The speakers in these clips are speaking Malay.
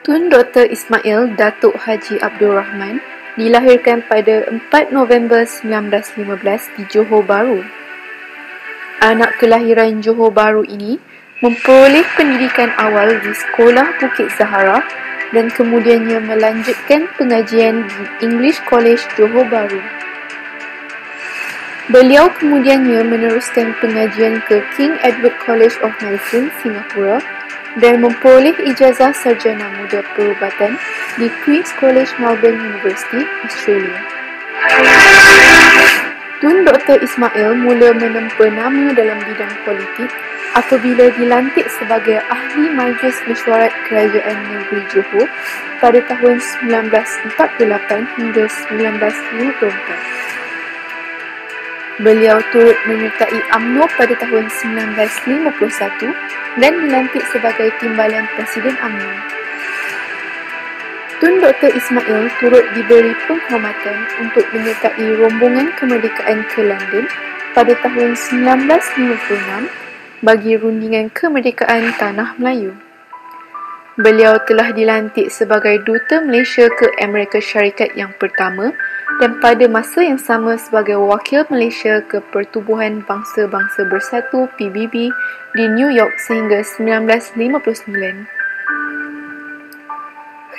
Tun Dr. Ismail Datuk Haji Abdul Rahman dilahirkan pada 4 November 1915 di Johor Bahru. Anak kelahiran Johor Bahru ini memperoleh pendidikan awal di Sekolah Bukit Zahara dan kemudiannya melanjutkan pengajian di English College Johor Bahru. Beliau kemudiannya meneruskan pengajian ke King Edward College of Medicine, Singapura dan memperoleh ijazah sarjana muda perubatan di Queen's College Melbourne University, Australia. Tun Dr. Ismail mula menempa nama dalam bidang politik apabila dilantik sebagai Ahli Majlis Mesyuarat Kerajaan Negeri Johor pada tahun 1948 hingga 1954. Beliau turut menyertai UMNO pada tahun 1951 dan dilantik sebagai Timbalan Presiden UMNO. Tun Dr. Ismail turut diberi penghormatan untuk menyertai rombongan kemerdekaan ke London pada tahun 1956 bagi rundingan kemerdekaan Tanah Melayu. Beliau telah dilantik sebagai Duta Malaysia ke Amerika Syarikat yang pertama dan pada masa yang sama sebagai Wakil Malaysia ke Pertubuhan Bangsa-Bangsa Bersatu PBB di New York sehingga 1959.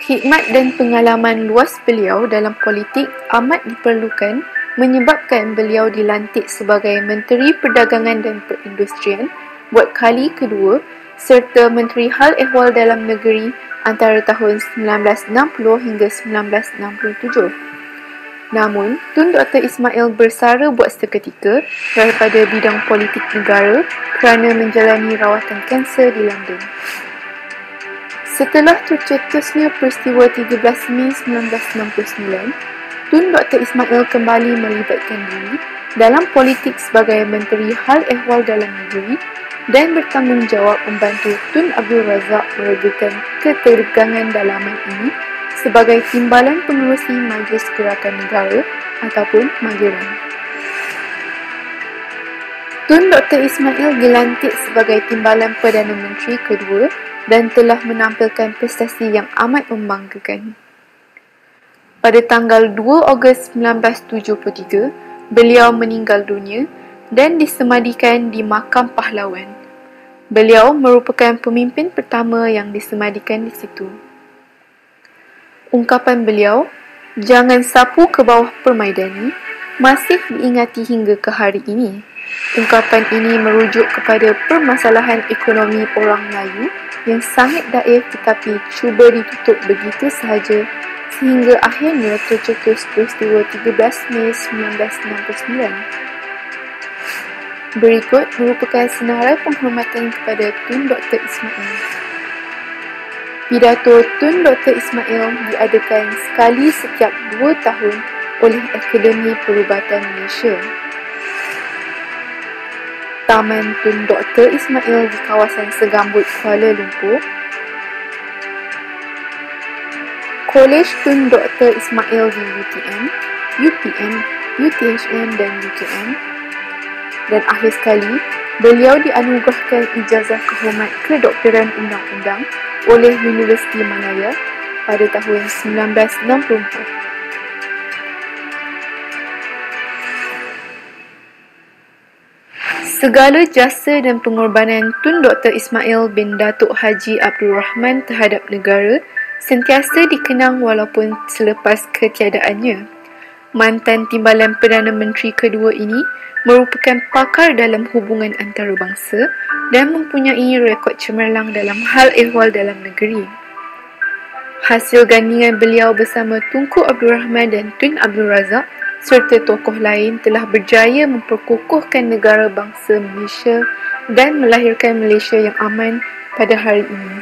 Khidmat dan pengalaman luas beliau dalam politik amat diperlukan menyebabkan beliau dilantik sebagai Menteri Perdagangan dan Perindustrian buat kali kedua serta Menteri Hal Ehwal Dalam Negeri antara tahun 1960 hingga 1967. Namun, Tun Dr. Ismail bersara buat seketika daripada bidang politik negara kerana menjalani rawatan kanser di London. Setelah tercetusnya peristiwa 13 Mei 1969, Tun Dr. Ismail kembali melibatkan diri dalam politik sebagai Menteri Hal Ehwal Dalam Negeri dan bertanggungjawab membantu Tun Abdul Razak meredakan ketegangan dalaman ini sebagai Timbalan Pengerusi Majlis Gerakan Negara ataupun Mageran. Tun Dr. Ismail dilantik sebagai Timbalan Perdana Menteri kedua dan telah menampilkan prestasi yang amat membanggakan. Pada tanggal 2 Ogos 1973, beliau meninggal dunia dan disemadikan di Makam Pahlawan. Beliau merupakan pemimpin pertama yang disemadikan di situ. Ungkapan beliau, "Jangan sapu ke bawah permaidani," masih diingati hingga ke hari ini. Ungkapan ini merujuk kepada permasalahan ekonomi orang Melayu yang sangat daif tetapi cuba ditutup begitu sahaja sehingga akhirnya tercetus peristiwa 13 Mei 1969. Berikut merupakan senarai penghormatan kepada Tun Dr. Ismail. Pidato Tun Dr. Ismail diadakan sekali setiap 2 tahun oleh Akademi Perubatan Malaysia. Taman Tun Dr. Ismail di kawasan Segambut, Kuala Lumpur. Kolej Tun Dr. Ismail di UTM, UPM, UTHM dan UKM. Dan akhir sekali, beliau dianugerahkan ijazah kehormat kedoktoran undang-undang oleh Universiti Malaya pada tahun 1964. Segala jasa dan pengorbanan Tun Dr. Ismail bin Datuk Haji Abdul Rahman terhadap negara sentiasa dikenang walaupun selepas ketiadaannya. Mantan Timbalan Perdana Menteri kedua ini merupakan pakar dalam hubungan antarabangsa dan mempunyai rekod cemerlang dalam hal ehwal dalam negeri. Hasil gandingan beliau bersama Tunku Abdul Rahman dan Tun Abdul Razak serta tokoh lain telah berjaya memperkukuhkan negara bangsa Malaysia dan melahirkan Malaysia yang aman pada hari ini.